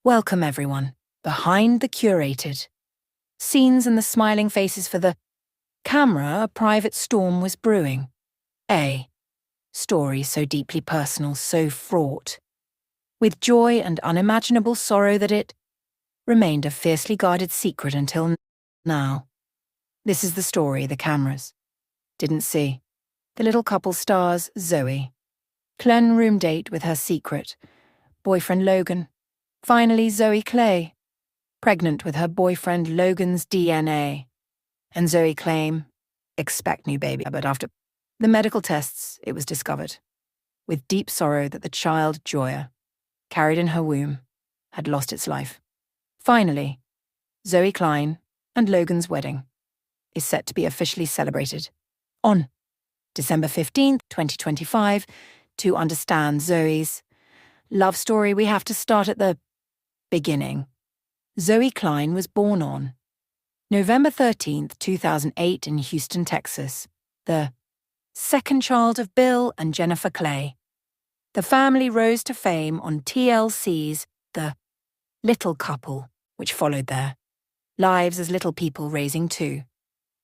Welcome everyone, behind the curated. Scenes and the smiling faces for the camera, a private storm was brewing. A story so deeply personal, so fraught, with joy and unimaginable sorrow that it remained a fiercely guarded secret until now. This is the story the cameras didn't see. The little couple stars Zoey. Klein room date with her secret boyfriend Logan. Finally, Zoey Clay, pregnant with her boyfriend Logan's DNA. And Zoey claim, expect new baby, but after the medical tests, it was discovered, with deep sorrow, that the child Joya, carried in her womb, had lost its life. Finally, Zoey Klein and Logan's wedding is set to be officially celebrated on December 15th, 2025. To understand Zoey's love story, we have to start at the beginning. Zoey Klein was born on November 13th, 2008 in Houston, Texas, the second child of Bill and Jennifer Clay. The family rose to fame on TLC's The Little Couple, which followed their lives as little people raising two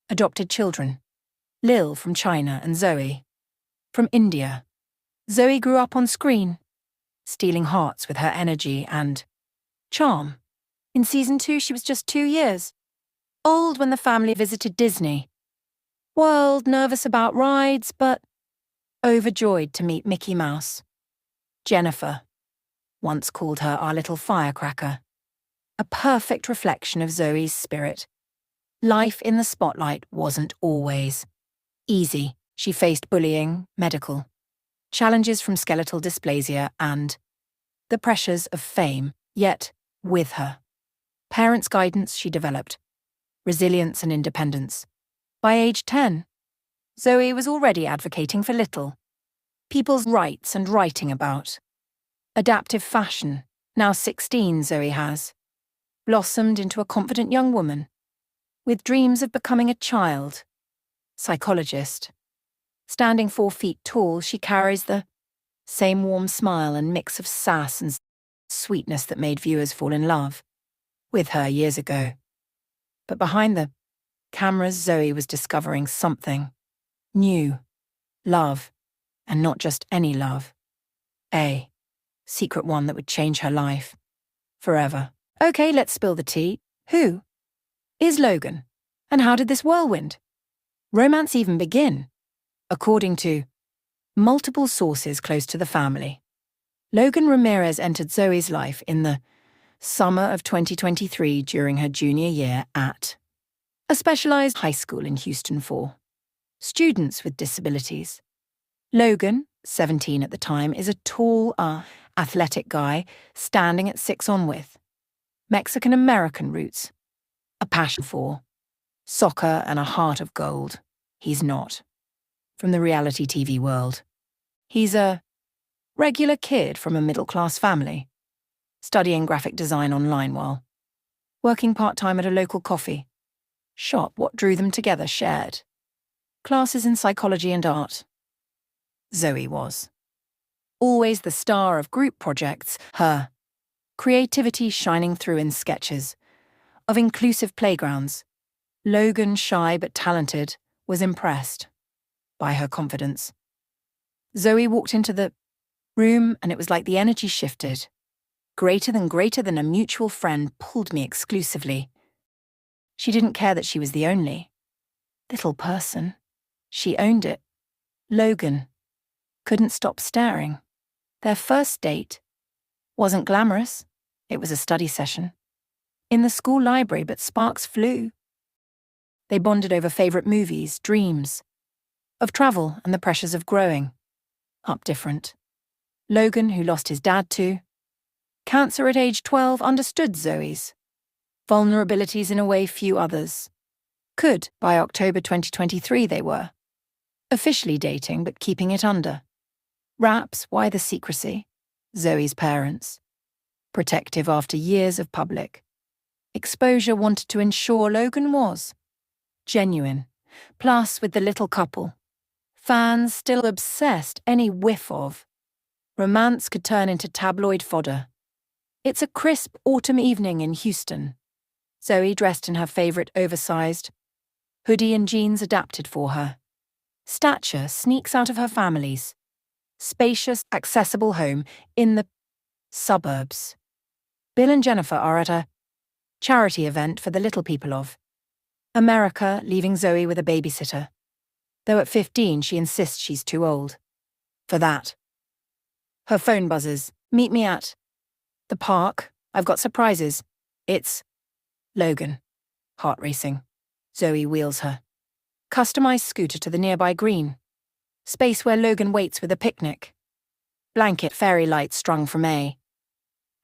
adopted children, Lil from China and Zoey from India. Zoey grew up on screen, stealing hearts with her energy and charm. In season 2, she was just 2 years old when the family visited Disney World, nervous about rides, but overjoyed to meet Mickey Mouse. Jennifer once called her our little firecracker, a perfect reflection of Zoey's spirit. Life in the spotlight wasn't always easy. She faced bullying, medical challenges from skeletal dysplasia, and the pressures of fame. Yet, with her parents' guidance, she developed resilience and independence. By age 10, Zoey was already advocating for little people's rights and writing about adaptive fashion. Now 16, Zoey has blossomed into a confident young woman with dreams of becoming a child psychologist. Standing 4 feet tall, she carries the same warm smile and mix of sass and sweetness that made viewers fall in love with her years ago. But behind the cameras, Zoey was discovering something new. Love, and not just any love. A secret one that would change her life forever. Okay, let's spill the tea. Who is Logan? And how did this whirlwind romance even begin? According to multiple sources close to the family, Logan Ramirez entered Zoey's life in the summer of 2023 during her junior year at a specialized high school in Houston for students with disabilities. Logan, 17 at the time, is a tall, athletic guy standing at 6 on with Mexican-American roots, a passion for soccer and a heart of gold. He's not from the reality TV world. He's a regular kid from a middle-class family, studying graphic design online while working part-time at a local coffee shop. What drew them together? Shared classes in psychology and art. Zoey was always the star of group projects, her creativity shining through in sketches of inclusive playgrounds. Logan, shy but talented, was impressed by her confidence. Zoey walked into the room and it was like the energy shifted. Greater than a mutual friend pulled me exclusively. She didn't care that she was the only little person. She owned it. Logan couldn't stop staring. Their first date wasn't glamorous. It was a study session in the school library, but sparks flew. They bonded over favorite movies, dreams of travel, and the pressures of growing up different. Logan, who lost his dad to cancer at age 12, understood Zoey's vulnerabilities in a way few others could. By October 2023, they were officially dating, but keeping it under wraps. Why the secrecy? Zoey's parents, protective after years of public exposure, wanted to ensure Logan was genuine. Plus, with the little couple, fans still obsessed. Any whiff of romance could turn into tabloid fodder. It's a crisp autumn evening in Houston. Zoey dressed in her favorite oversized hoodie and jeans adapted for her. Stature sneaks out of her family's spacious, accessible home in the suburbs. Bill and Jennifer are at a charity event for the little people of America, leaving Zoey with a babysitter. Though at 15 she insists she's too old for that. Her phone buzzes. Meet me at the park. I've got surprises. It's Logan. Heart racing. Zoey wheels her customized scooter to the nearby green space where Logan waits with a picnic blanket, fairy lights strung from a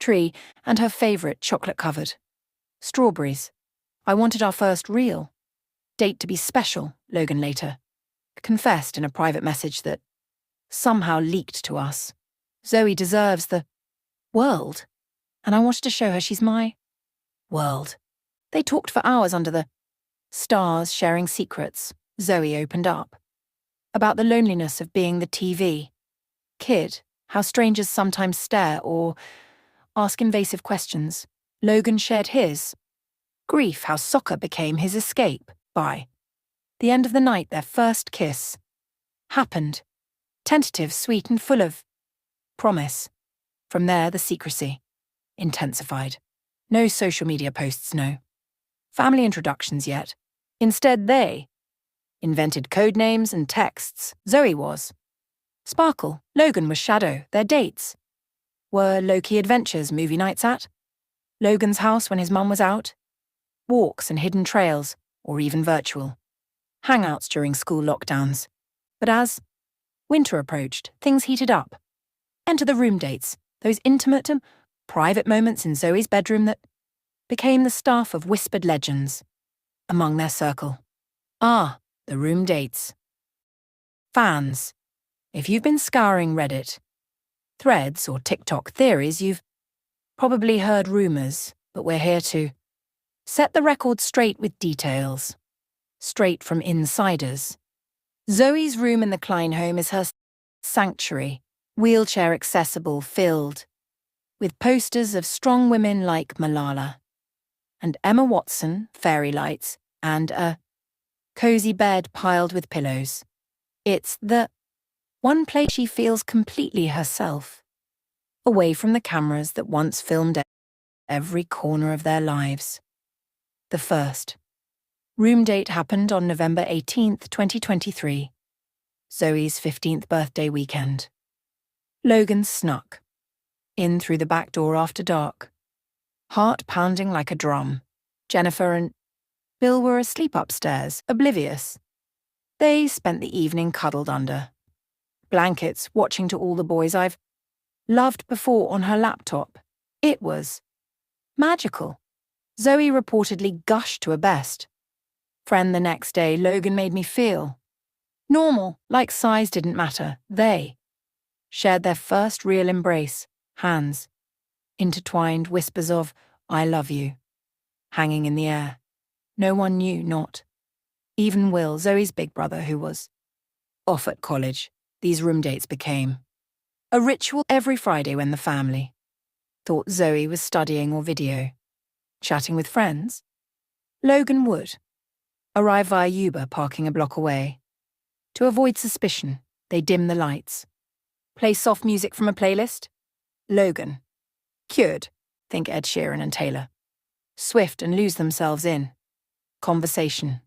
tree, and her favorite chocolate-covered strawberries. I wanted our first real date to be special, Logan later confessed in a private message that somehow leaked to us. Zoey deserves the world, and I wanted to show her she's my world. They talked for hours under the stars, sharing secrets. Zoey opened up about the loneliness of being the TV kid, how strangers sometimes stare or ask invasive questions. Logan shared his grief, how soccer became his escape. By the end of the night, their first kiss happened, tentative, sweet, and full of promise. From there, the secrecy intensified. No social media posts, no family introductions yet. Instead, they invented code names and texts. Zoey was Sparkle, Logan was Shadow. Their dates were low-key adventures, movie nights at Logan's house when his mum was out, walks and hidden trails, or even virtual hangouts during school lockdowns. But as winter approached, things heated up. Enter the room dates, those intimate and private moments in Zoey's bedroom that became the stuff of whispered legends among their circle. Ah, the room dates. Fans, if you've been scouring Reddit, threads, or TikTok theories, you've probably heard rumors, but we're here to set the record straight with details, straight from insiders. Zoey's room in the Klein home is her sanctuary, wheelchair accessible, filled with posters of strong women like Malala and Emma Watson, fairy lights, and a cozy bed piled with pillows. It's the one place she feels completely herself, away from the cameras that once filmed every corner of their lives. The first room date happened on November 18th, 2023, Zoey's 15th birthday weekend. Logan snuck in through the back door after dark, heart pounding like a drum. Jennifer and Bill were asleep upstairs, oblivious. They spent the evening cuddled under blankets, watching To All the Boys I've Loved Before on her laptop. It was magical. Zoey reportedly gushed to a best friend the next day. Logan made me feel normal, like size didn't matter. They shared their first real embrace, hands intertwined, whispers of "I love you" hanging in the air. No one knew, not even Will, Zoey's big brother, who was off at college. These room dates became a ritual every Friday when the family thought Zoey was studying or video chatting with friends. Logan would arrive via Uber, parking a block away. To avoid suspicion, they dim the lights, play soft music from a playlist. Logan, cured, think Ed Sheeran and Taylor Swift, and lose themselves in conversation.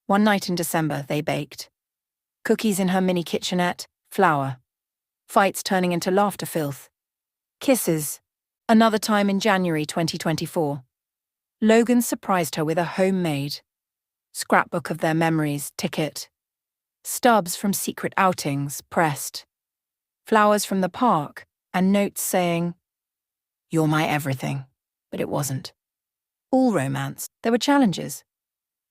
One night in December, they baked cookies in her mini kitchenette, flour, fights turning into laughter filth, kisses. Another time in January 2024, Logan surprised her with a homemade scrapbook of their memories, ticket stubs from secret outings, pressed flowers from the park, and notes saying, "You're my everything." But it wasn't all romance. There were challenges.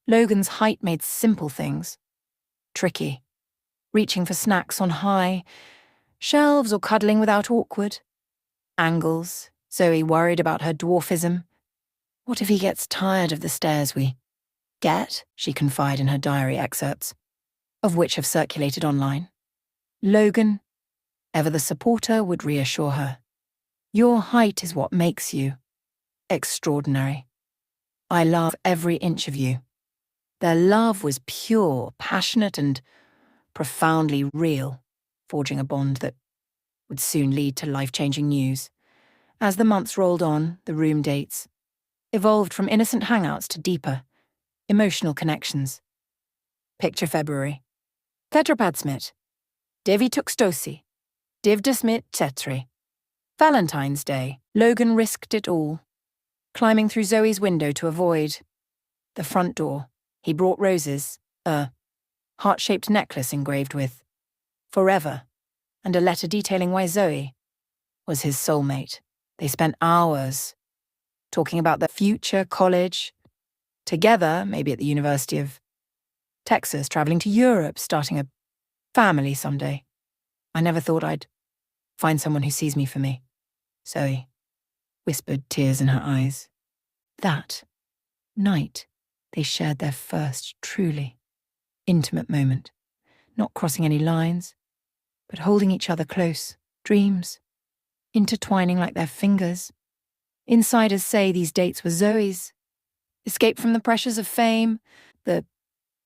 Logan's height made simple things tricky, reaching for snacks on high shelves or cuddling without awkward angles. Zoey worried about her dwarfism. What if he gets tired of the stares we get? She confided in her diary excerpts, of which have circulated online. Logan, ever the supporter, would reassure her. Your height is what makes you extraordinary. I love every inch of you. Their love was pure, passionate, and profoundly real, forging a bond that would soon lead to life-changing news. As the months rolled on, the room dates evolved from innocent hangouts to deeper, emotional connections. Picture February. Tetrapadsmit. Devi tukstosi. Divdasmit tetri. Valentine's Day. Logan risked it all. Climbing through Zoe's window to avoid the front door, he brought roses, a heart-shaped necklace engraved with forever, and a letter detailing why Zoey was his soulmate. They spent hours talking about their future, college, together, maybe at the University of Texas, traveling to Europe, starting a family someday. I never thought I'd find someone who sees me for me. Zoey whispered, tears in her eyes. That night, they shared their first truly intimate moment, not crossing any lines, but holding each other close, dreams intertwining like their fingers. Insiders say these dates were Zoe's escape from the pressures of fame. The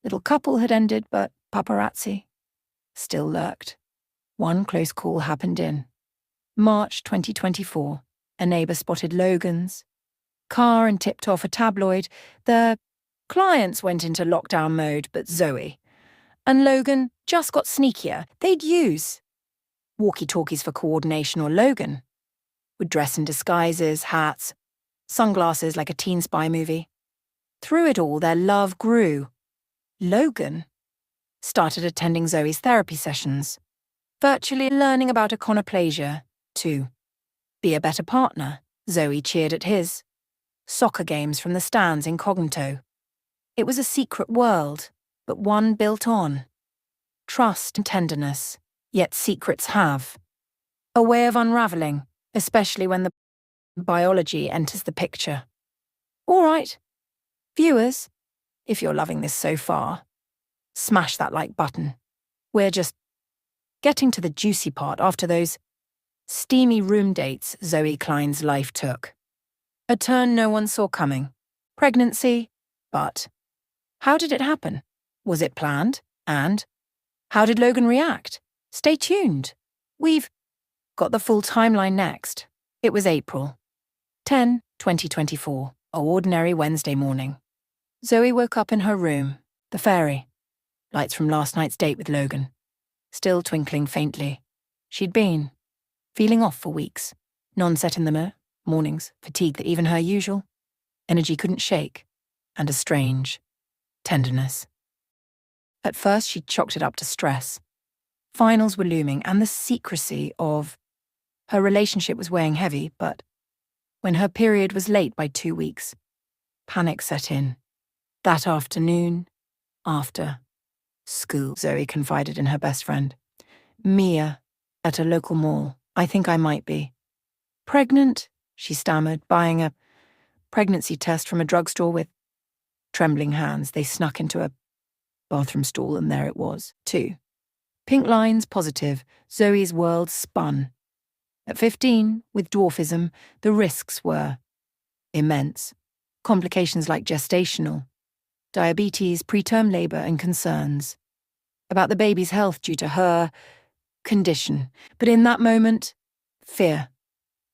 little couple had ended, but paparazzi still lurked. One close call happened in March 2024. A neighbour spotted Logan's car and tipped off a tabloid. The clients went into lockdown mode, but Zoey and Logan just got sneakier. They'd use walkie-talkies for coordination, or Logan would dress in disguises, hats, sunglasses like a teen spy movie. Through it all, their love grew. Logan started attending Zoe's therapy sessions, virtually learning about achondroplasia to be a better partner. Zoey cheered at his soccer games from the stands incognito. It was a secret world, but one built on trust and tenderness. Yet secrets have a way of unraveling, especially when the biology enters the picture. All right, viewers, if you're loving this so far, smash that like button. We're just getting to the juicy part after those steamy room dates Zoey Klein's life took. A turn no one saw coming. Pregnancy, but how did it happen? Was it planned? And how did Logan react? Stay tuned. We've got the full timeline next. It was April 10, 2024, a ordinary Wednesday morning. Zoey woke up in her room, the fairy, lights from last night's date with Logan, still twinkling faintly. She'd been feeling off for weeks, non-set in the mirror, mornings, fatigue that even her usual energy couldn't shake, and a strange tenderness. At first, she'd chalked it up to stress. Finals were looming, and the secrecy of her relationship was weighing heavy, but when her period was late by 2 weeks, panic set in. That afternoon, after school, Zoey confided in her best friend, Mia, at a local mall. I think I might be pregnant, she stammered, buying a pregnancy test from a drugstore with trembling hands. They snuck into a bathroom stall, and there it was, too. Pink lines positive, Zoe's world spun. At 15, with dwarfism, the risks were immense. Complications like gestational, diabetes, preterm labour, and concerns about the baby's health due to her condition. But in that moment, fear,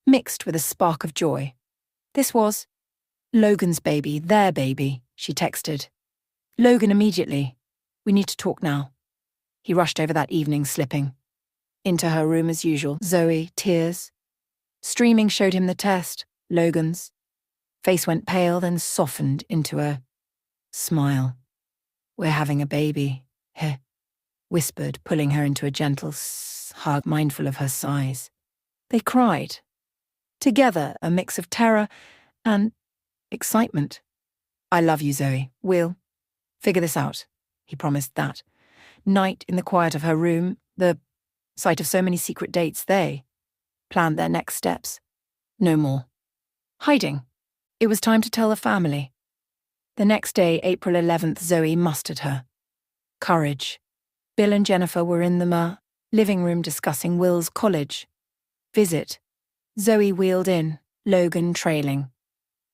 mixed with a spark of joy. This was Logan's baby, their baby, she texted. Logan immediately. We need to talk now. He rushed over that evening, slipping into her room as usual. Zoey, tears streaming, showed him the test. Logan's face went pale, then softened into a smile. We're having a baby, he whispered, pulling her into a gentle hug, mindful of her sighs. They cried together, a mix of terror and excitement. I love you, Zoey. We'll figure this out, he promised that night in the quiet of her room, the site of so many secret dates. They planned their next steps. No more hiding. It was time to tell the family. The next day, April 11th, Zoey mustered her courage. Bill and Jennifer were in the living room discussing Will's college visit. Zoey wheeled in, Logan trailing.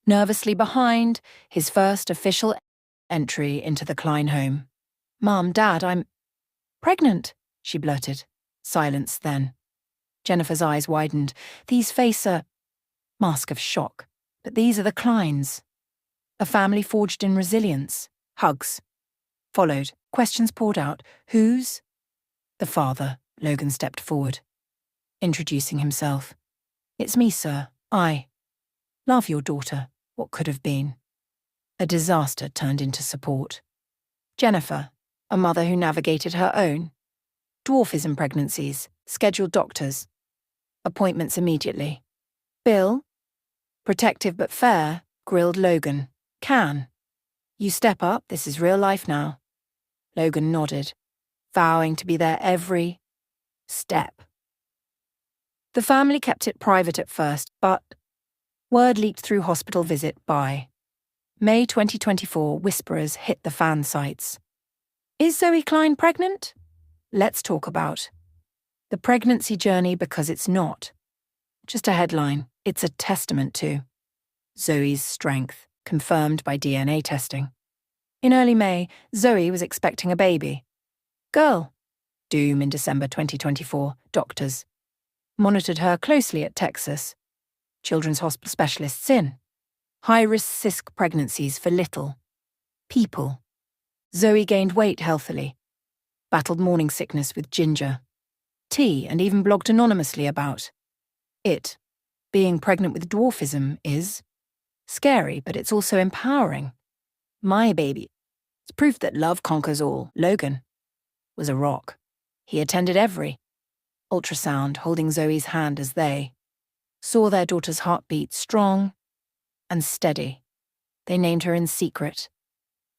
Nervously behind, his first official entry into the Klein home. "Mom, Dad, I'm pregnant," she blurted. Silence then. Jennifer's eyes widened. These face a mask of shock. But these are the Kleins. A family forged in resilience. Hugs. Followed. Questions poured out. Whose? The father. Logan stepped forward, introducing himself. "It's me, sir. I love your daughter. What could have been?" A disaster turned into support. Jennifer, a mother who navigated her own. Dwarfism pregnancies, scheduled doctors. Appointments immediately. Bill, protective but fair, grilled Logan. "Can you step up? This is real life now." Logan nodded, vowing to be there every step. The family kept it private at first, but word leaked through hospital visit by May 2024. Whisperers hit the fan sites. Is Zoey Klein pregnant? Let's talk about the pregnancy journey, because it's not just a headline. It's a testament to Zoey's strength, confirmed by DNA testing. In early May, Zoey was expecting a baby. Girl. Doom in December 2024. Doctors monitored her closely at Texas Children's Hospital specialists in high-risk pregnancies for little people. Zoey gained weight healthily, battled morning sickness with ginger tea, and even blogged anonymously about it. Being pregnant with dwarfism is scary, but it's also empowering. My baby. It's proof that love conquers all. Logan was a rock. He attended every ultrasound, holding Zoey's hand as they saw their daughter's heartbeat strong and steady. They named her in secret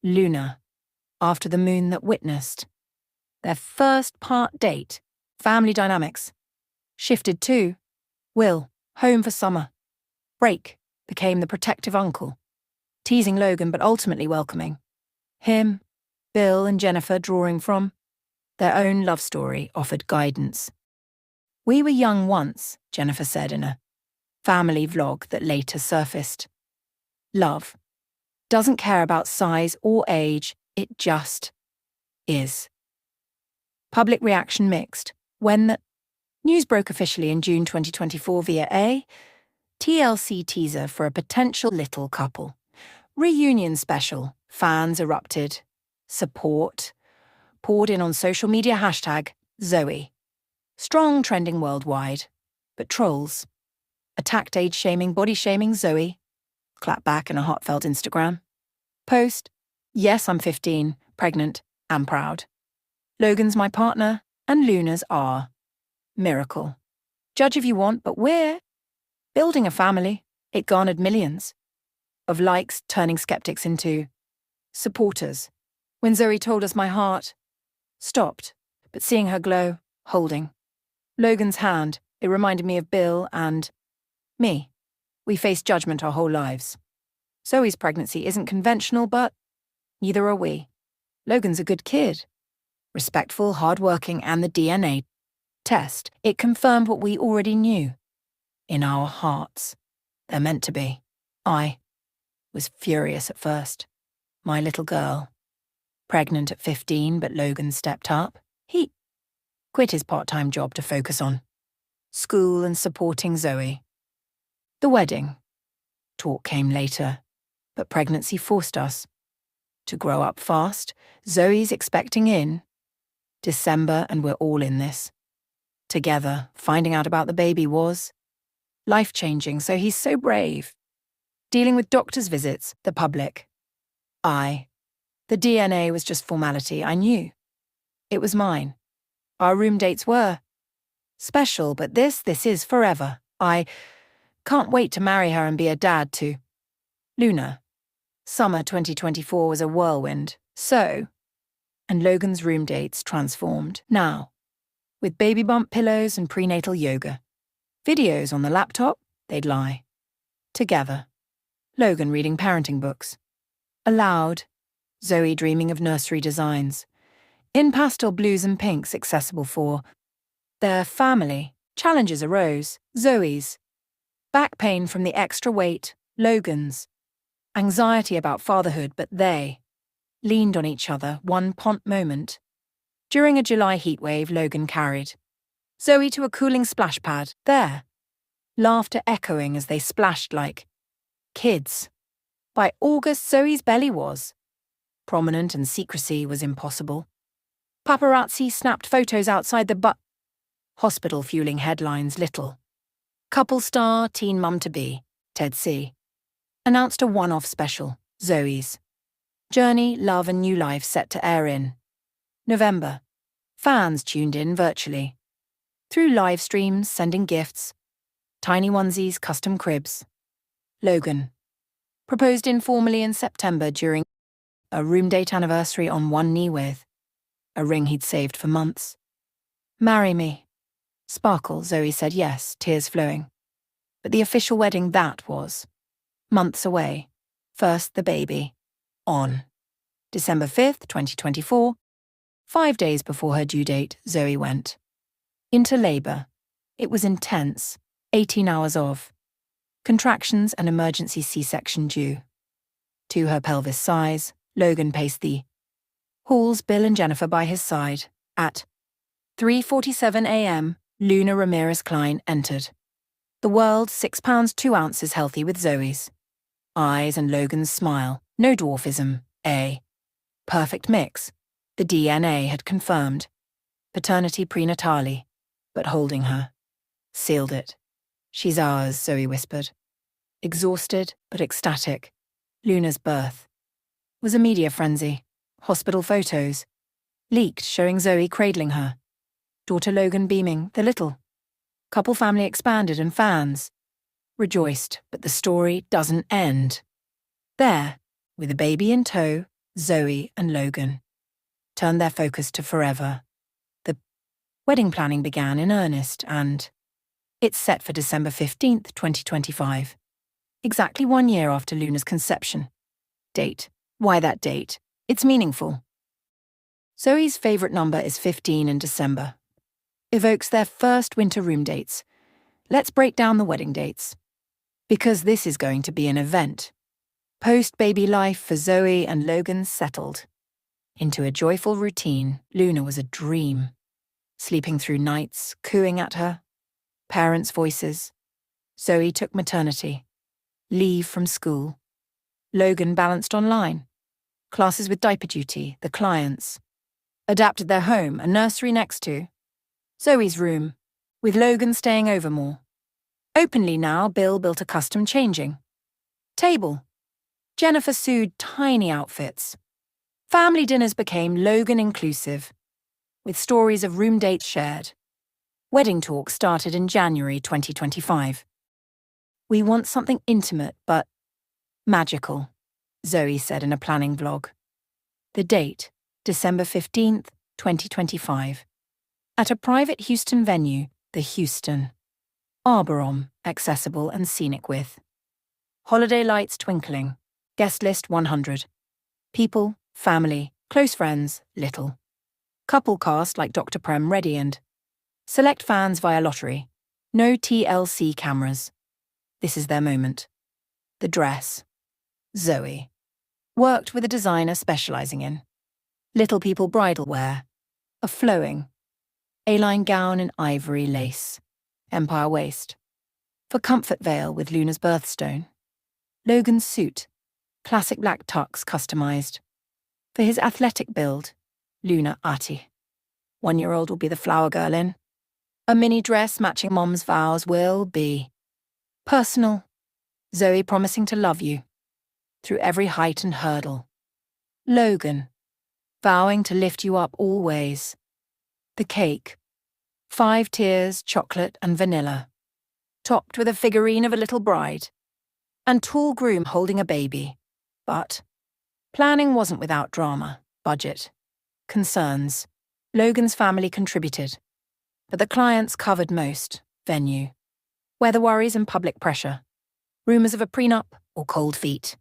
Luna, after the moon that witnessed their first part date. Family dynamics shifted too. Will, home for summer. Break became the protective uncle, teasing Logan but ultimately welcoming him. Bill and Jennifer, drawing from their own love story, offered guidance. We were young once, Jennifer said in a family vlog that later surfaced. Love doesn't care about size or age, it just is. Public reaction mixed. When the news broke officially in June 2024 via a TLC teaser for a potential little couple. Reunion special. Fans erupted. Support poured in on social media hashtag Zoey. Strong trending worldwide. But trolls attacked age-shaming, body-shaming Zoey. Clap back in a heartfelt Instagram post. Yes, I'm 15, pregnant, and proud. Logan's my partner, and Luna's our miracle. Judge if you want, but we're building a family. It garnered millions of likes, turning skeptics into supporters. When Zoey told us, my heart stopped, but seeing her glow, holding Logan's hand, it reminded me of Bill and me. We faced judgment our whole lives. Zoey's pregnancy isn't conventional, but neither are we. Logan's a good kid. Respectful, hardworking, and the DNA test, it confirmed what we already knew. In our hearts, they're meant to be. I was furious at first. My little girl. Pregnant at 15, but Logan stepped up. He quit his part-time job to focus on school and supporting Zoey. The wedding. Talk came later, but pregnancy forced us to grow up fast. Zoey's expecting in December, and we're all in this together. Finding out about the baby was life-changing, so he's so brave. Dealing with doctor's visits, the public. The DNA was just formality. I knew it was mine. Our room dates were special, but this is forever. I can't wait to marry her and be a dad to Luna. Summer 2024 was a whirlwind. So, and Logan's room dates transformed. Now, with baby bump pillows and prenatal yoga. Videos on the laptop, they'd lie. Together. Logan reading parenting books. Aloud. Zoey dreaming of nursery designs. In pastel blues and pinks accessible for their family. Challenges arose. Zoey's Back pain from the extra weight, Logan's. Anxiety about fatherhood, but they leaned on each other one pont moment. During a July heatwave, Logan carried Zoey to a cooling splash pad. There, laughter echoing as they splashed like kids. By August, Zoe's belly was prominent and secrecy was impossible. Paparazzi snapped photos outside the hospital, fueling headlines. Little couple star, teen mum-to-be, Ted C. announced a one-off special, Zoey's Journey, Love and New Life, set to air in November. Fans tuned in virtually, through live streams, sending gifts, tiny onesies, custom cribs. Logan proposed informally in September during a room date anniversary on one knee with a ring he'd saved for months. Marry me. Sparkle, Zoey said yes, tears flowing. But the official wedding, that was months away. First the baby. On December 5th, 2024, 5 days before her due date, Zoey went into labor. It was intense, 18 hours of contractions and emergency C-section due. To her pelvis size, Logan paced the halls, Bill and Jennifer by his side. At 3:47 a.m., Luna Ramirez Klein entered. The world 6 pounds 2 ounces healthy with Zoey's eyes and Logan's smile. No dwarfism, a perfect mix. The DNA had confirmed paternity prenatally, but holding her sealed it. She's ours, Zoey whispered. Exhausted but ecstatic, Luna's birth was a media frenzy. Hospital photos leaked showing Zoey cradling her, daughter Logan beaming. The little couple family expanded and fans rejoiced, but the story doesn't end there. With a baby in tow, Zoey and Logan turned their focus to forever. The wedding planning began in earnest, and it's set for December 15th, 2025. Exactly 1 year after Luna's conception. Date. Why that date? It's meaningful. Zoey's favourite number is 15 in December. Evokes their first winter room dates. Let's break down the wedding dates, because this is going to be an event. Post-baby life for Zoey and Logan settled into a joyful routine. Luna was a dream, sleeping through nights, cooing at her parents' voices. Zoey took maternity leave from school. Logan balanced online, classes with diaper duty. The clients adapted their home, a nursery next to Zoey's room, with Logan staying over more. Openly now, Bill built a custom changing table. Jennifer sewed tiny outfits. Family dinners became Logan inclusive, with stories of room dates shared. Wedding talk started in January 2025. We want something intimate but magical, Zoey said in a planning vlog. The date, December 15th, 2025. At a private Houston venue, the Houston Arboretum, accessible and scenic with holiday lights twinkling. Guest list 100. People, family, close friends, little couple cast like Dr. Prem Reddy and select fans via lottery. No TLC cameras. This is their moment. The dress. Zoey worked with a designer specializing in little people bridal wear. A flowing A-line gown in ivory lace. Empire waist. For comfort veil with Luna's birthstone. Logan's suit. Classic black tux customized. For his athletic build, Luna Ati. 1-year-old will be the flower girl in. A mini dress matching mom's vows will be personal. Zoey promising to love you through every height and hurdle. Logan vowing to lift you up always. The cake. 5 tiers, chocolate and vanilla. Topped with a figurine of a little bride. And tall groom holding a baby. But planning wasn't without drama, budget, concerns. Logan's family contributed, but the clients covered most. Venue, weather worries and public pressure. Rumours of a prenup or cold feet.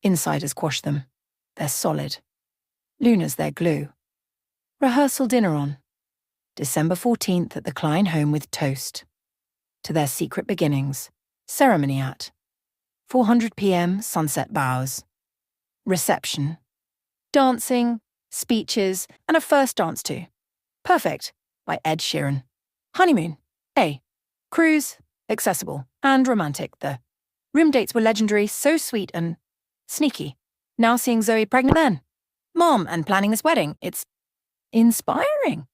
Insiders quash them. They're solid. Luna's their glue. Rehearsal dinner on December 14th at the Klein home with toast. to their secret beginnings. Ceremony at 400 p.m. Sunset Bows. Reception. Dancing, speeches, and a first dance to Perfect by Ed Sheeran. Honeymoon. A. Cruise, accessible, and romantic. The room dates were legendary, so sweet and sneaky. Now seeing Zoey pregnant then. Mom and planning this wedding. It's inspiring.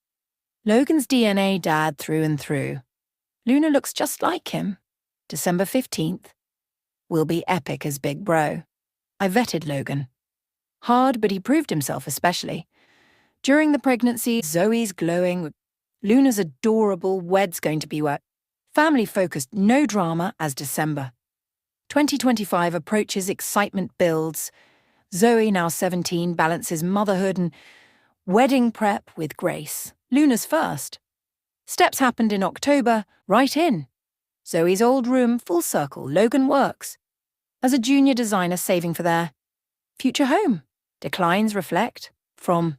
Logan's DNA dad through and through. Luna looks just like him. December 15th. Will be epic as Big Bro. I vetted Logan. Hard, but he proved himself especially. During the pregnancy, Zoey's glowing. Luna's adorable. Wed's going to be wet. Family-focused, no drama as December. 2025 approaches, excitement builds. Zoey, now 17, balances motherhood and wedding prep with grace. Luna's first. Steps happened in October, right in. Zoey's old room, full circle. Logan works as a junior designer saving for their future home. Declines reflect. From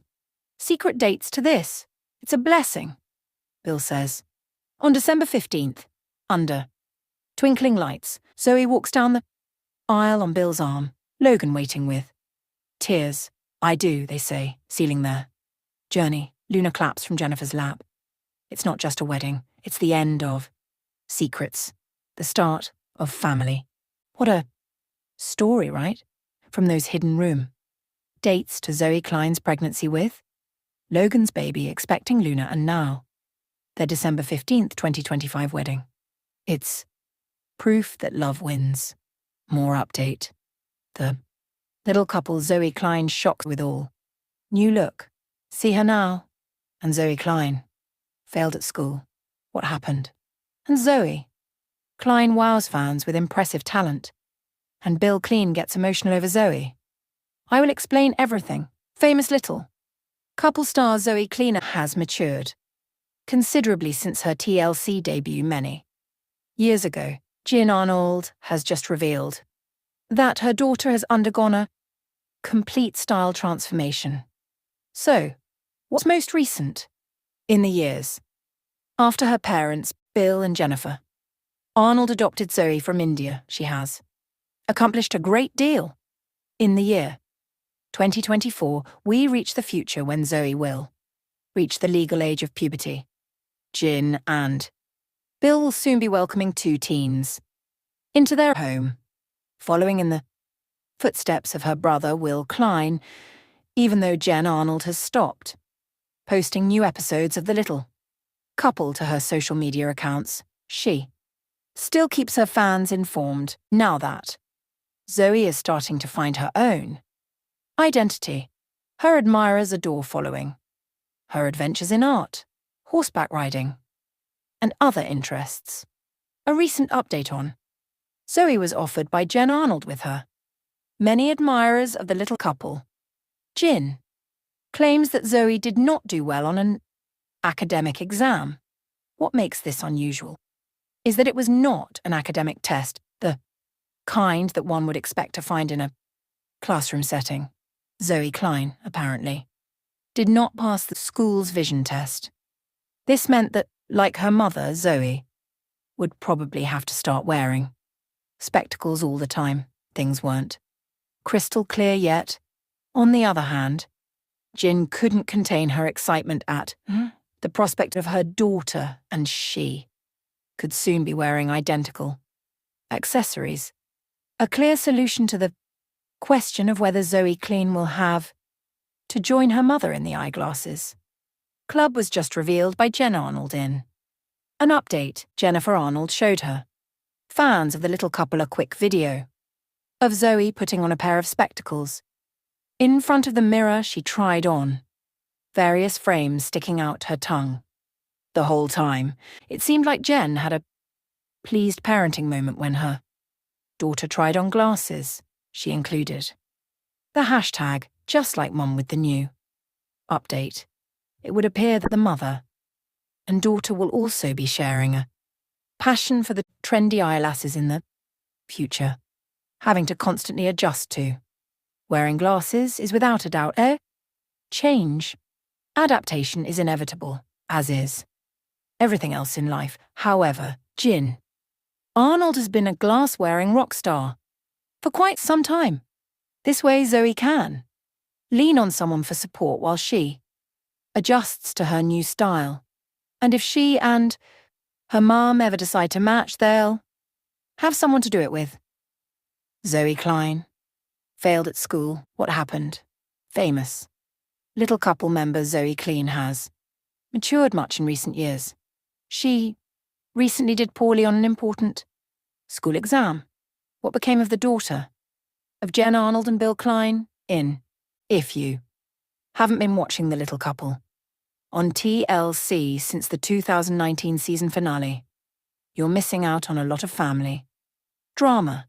secret dates to this. It's a blessing, Bill says. On December 15th, under twinkling lights, Zoey walks down the aisle on Bill's arm, Logan waiting with tears. I do, they say, sealing their journey. Luna claps from Jennifer's lap. It's not just a wedding, it's the end of secrets, the start of family. What a story, right? From those hidden room. Dates to Zoey Klein's pregnancy with Logan's baby expecting Luna, and now their December 15th, 2025 wedding. It's proof that love wins. More update. The little couple Zoey Klein shocked with all. New look. See her now. And Zoey Klein. Failed at school. What happened? And Zoey. Klein wows fans with impressive talent. And Bill Klein gets emotional over Zoey. I will explain everything. Famous little. Couple star Zoey Klein has matured considerably since her TLC debut many years ago. Jen Arnold has just revealed that her daughter has undergone a complete style transformation. So, what's most recent? In the years after her parents, Bill and Jennifer, Arnold adopted Zoey from India. She has accomplished a great deal. In the year 2024, we reach the future when Zoey will reach the legal age of puberty. Jen and Bill will soon be welcoming 2 teens into their home, following in the footsteps of her brother Will Klein, even though Jen Arnold has stopped posting new episodes of the little couple to her social media accounts. She still keeps her fans informed now that Zoey is starting to find her own identity. Her admirers adore following her adventures in art, horseback riding, and other interests. A recent update on Zoey was offered by Jen Arnold with her. Many admirers of the little couple. Jen claims that Zoey did not do well on an academic exam. What makes this unusual is that it was not an academic test, the kind that one would expect to find in a classroom setting. Zoey Klein, apparently, did not pass the school's vision test. This meant that, like her mother, Zoey, would probably have to start wearing spectacles all the time. Things weren't crystal clear yet. On the other hand, Jen couldn't contain her excitement at the prospect of her daughter and she could soon be wearing identical accessories. A clear solution to the question of whether Zoey Klein will have to join her mother in the eyeglasses. Club was just revealed by Jen Arnold in an update Jennifer Arnold showed her fans of the little couple a quick video of Zoey putting on a pair of spectacles. In front of the mirror she tried on various frames, sticking out her tongue. The whole time, it seemed like Jen had a pleased parenting moment when her daughter tried on glasses. She included the hashtag, just like Mum with the new update. It would appear that the mother and daughter will also be sharing a passion for the trendy eyelashes in the future, having to constantly adjust to. Wearing glasses is without a doubt a change. Adaptation is inevitable, as is everything else in life. However, Jen Arnold has been a glass-wearing rock star for quite some time. This way Zoey can lean on someone for support while she adjusts to her new style. And if she and her mum ever decide to match, they'll have someone to do it with. Zoey Klein. Failed at school. What happened? Famous. Little couple member Zoey Klein has matured much in recent years. She recently did poorly on an important school exam. What became of the daughter of Jen Arnold and Bill Klein if you haven't been watching The Little Couple on TLC since the 2019 season finale, you're missing out on a lot of family drama.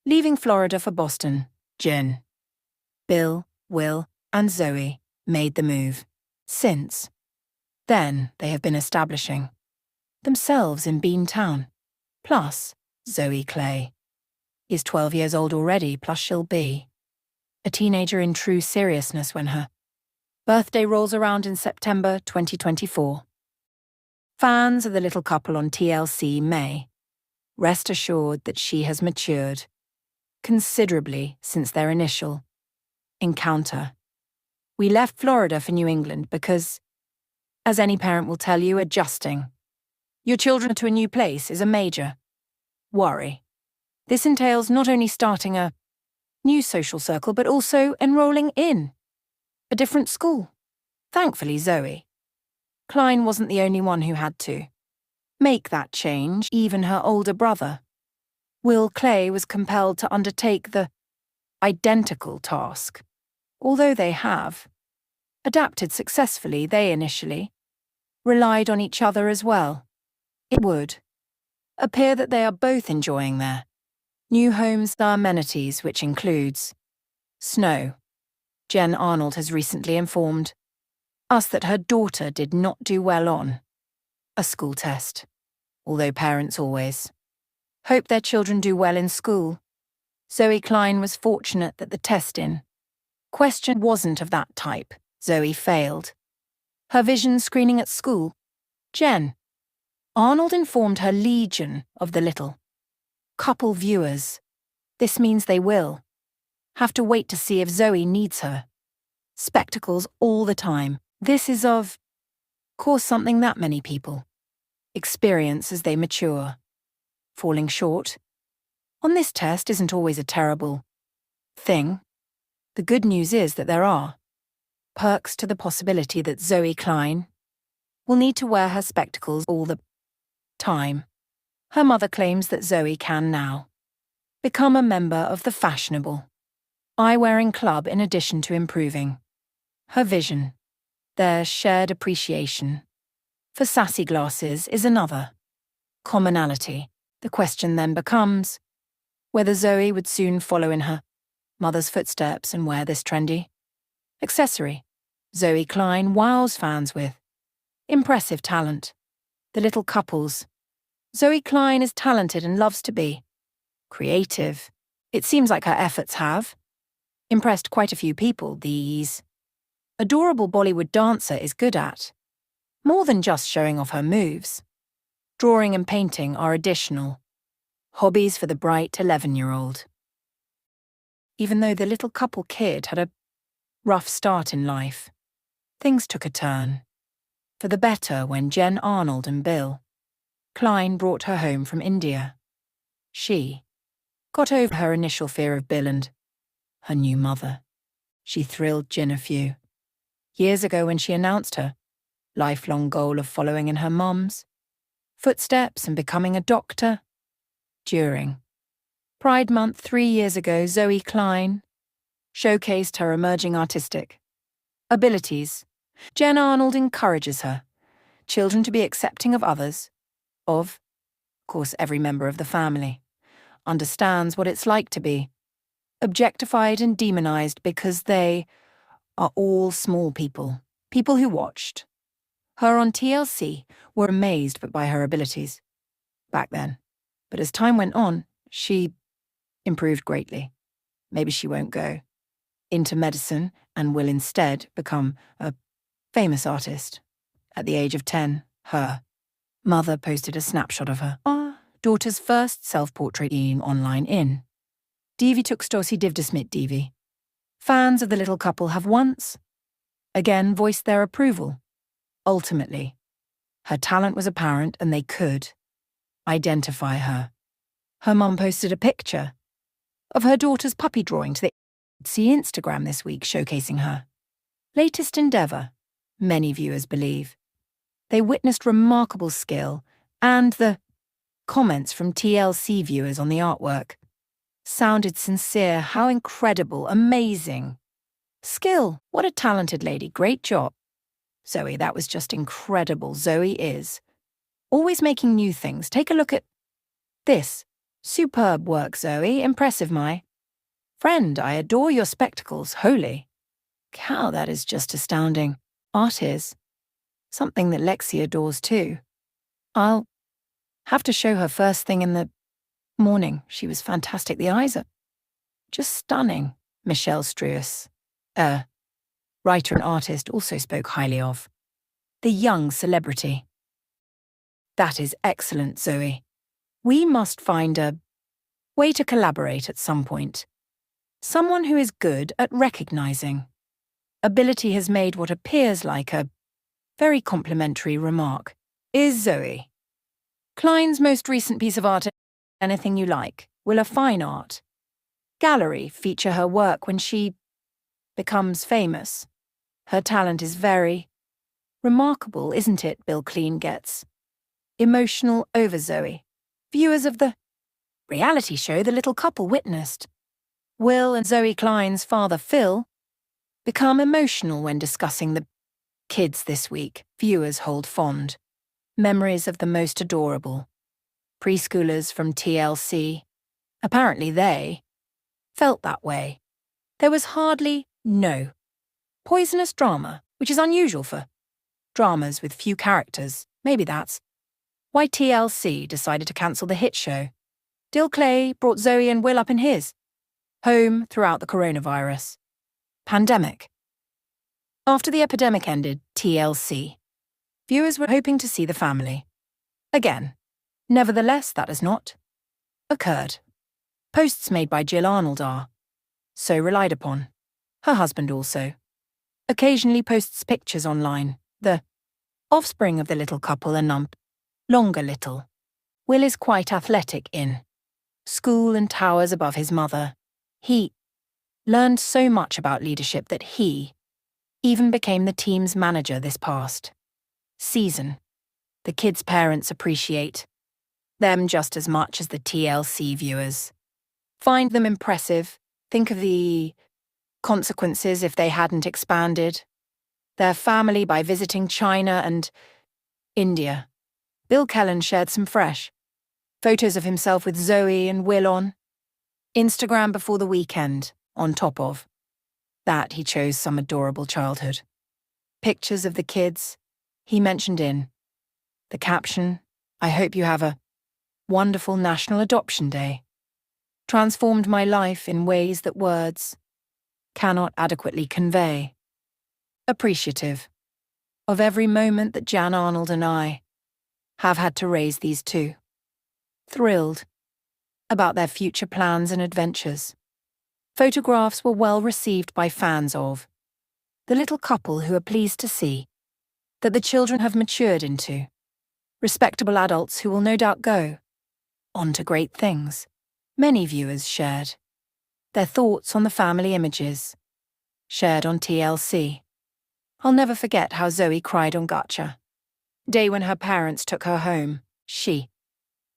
Leaving Florida for Boston, Jen, Bill, Will, and Zoey made the move. Since then, they have been establishing themselves in Beantown. Plus, Zoey Clay is 12 years old already, plus she'll be a teenager in true seriousness when her birthday rolls around in September 2024. Fans of The Little Couple on TLC may rest assured that she has matured considerably since their initial encounter. We left Florida for New England because, as any parent will tell you, adjusting your children to a new place is a major worry. This entails not only starting a new social circle, but also enrolling in a different school. Thankfully, Zoey Klein wasn't the only one who had to make that change. Even her older brother, Will Clay, was compelled to undertake the identical task. Although they have adapted successfully, they initially relied on each other as well. It would appear that they are both enjoying their new home's amenities, which includes snow. Jen Arnold has recently informed us that her daughter did not do well on a school test, although parents always hope their children do well in school. Zoey Klein was fortunate that the test in question wasn't of that type. Zoey failed her vision screening at school. Jen Arnold informed her legion of The Little Couple viewers. This means they will have to wait to see if Zoey needs her spectacles all the time. This is, of course, something that many people experience as they mature. Falling short on this test isn't always a terrible thing. The good news is that there are perks to the possibility that Zoey Klein will need to wear her spectacles all the time. Her mother claims that Zoey can now become a member of the fashionable eye-wearing club in addition to improving her vision. Their shared appreciation for sassy glasses is another commonality. The question then becomes whether Zoey would soon follow in her mother's footsteps and wear this trendy accessory. Zoey Klein wows fans with impressive talent. The Little Couples. Zoey Klein is talented and loves to be creative. It seems like her efforts have impressed quite a few people. These adorable Bollywood dancer is good at more than just showing off her moves. Drawing and painting are additional hobbies for the bright 11-year-old. Even though the Little Couple kid had a rough start in life, things took a turn for the better when Jen Arnold and Bill Klein brought her home from India. She got over her initial fear of Bill and her new mother. She thrilled Jen a few years ago when she announced her lifelong goal of following in her mom's footsteps and becoming a doctor. During Pride Month 3 years ago, Zoey Klein showcased her emerging artistic abilities. Jen Arnold encourages her children to be accepting of others, of course every member of the family, understands what it's like to be objectified and demonized because they are all small people. People who watched her on TLC were amazed by her abilities back then. But as time went on, she improved greatly. Maybe she won't go into medicine and will instead become a famous artist. At the age of 10, her mother posted a snapshot of her daughter's first self-portrait online in. Divi tuk stosi divdesmit Divi. Fans of the little couple have once again voiced their approval. Ultimately, her talent was apparent and they could identify her. Her mum posted a picture of her daughter's puppy drawing to the TLC Instagram this week, showcasing her latest endeavour, many viewers believe. They witnessed remarkable skill, and the comments from TLC viewers on the artwork sounded sincere. How incredible, amazing. Skill, what a talented lady, great job. Zoey, that was just incredible. Zoey is always making new things. Take a look at this. Superb work, Zoey. Impressive, my friend. I adore your spectacles. Holy cow, that is just astounding. Art is something that Lexi adores too. I'll have to show her first thing in the morning. She was fantastic. The eyes are just stunning. Michelle Struess, writer and artist, also spoke highly of the young celebrity. That is excellent, Zoey. We must find a way to collaborate at some point. Someone who is good at recognizing ability has made what appears like a very complimentary remark. Is Zoey Klein's most recent piece of art anything you like? Will a fine art gallery feature her work when she becomes famous? Her talent is very remarkable, isn't it? Bill Klein gets emotional over Zoey. Viewers of the reality show The Little Couple witnessed Will and Zoey Klein's father, Phil, become emotional when discussing the kids this week. Viewers hold fond memories of the most adorable preschoolers from TLC. Apparently they felt that way. There was hardly no poisonous drama, which is unusual for dramas with few characters. Maybe that's why TLC decided to cancel the hit show. Dill Clay brought Zoey and Will up in his home throughout the coronavirus pandemic. After the epidemic ended, TLC viewers were hoping to see the family again. Nevertheless, that has not occurred. Posts made by Jill Arnold are so relied upon. Her husband also occasionally posts pictures online. The offspring of the little couple are longer little. Will is quite athletic in school and towers above his mother. He learned so much about leadership that he even became the team's manager this past season. The kids' parents appreciate them just as much as the TLC viewers find them impressive. Think of the consequences if they hadn't expanded their family by visiting China and India. Bill Klein shared some fresh photos of himself with Zoey and Will on Instagram before the weekend. On top of that, he chose some adorable childhood pictures of the kids. He mentioned in the caption, "I hope you have a wonderful National Adoption Day. Transformed my life in ways that words cannot adequately convey. Appreciative of every moment that Jan Arnold and I have had to raise these two. Thrilled about their future plans and adventures." Photographs were well received by fans of the little couple, who are pleased to see that the children have matured into respectable adults who will no doubt go on to great things. Many viewers shared their thoughts on the family images shared on TLC. I'll never forget how Zoey cried on Gotcha Day when her parents took her home. She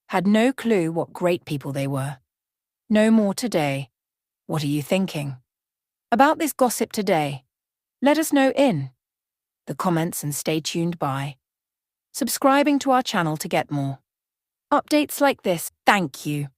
had no clue what great people they were. No more today. What are you thinking about this gossip today? Let us know in the comments and stay tuned by subscribing to our channel to get more updates like this. Thank you.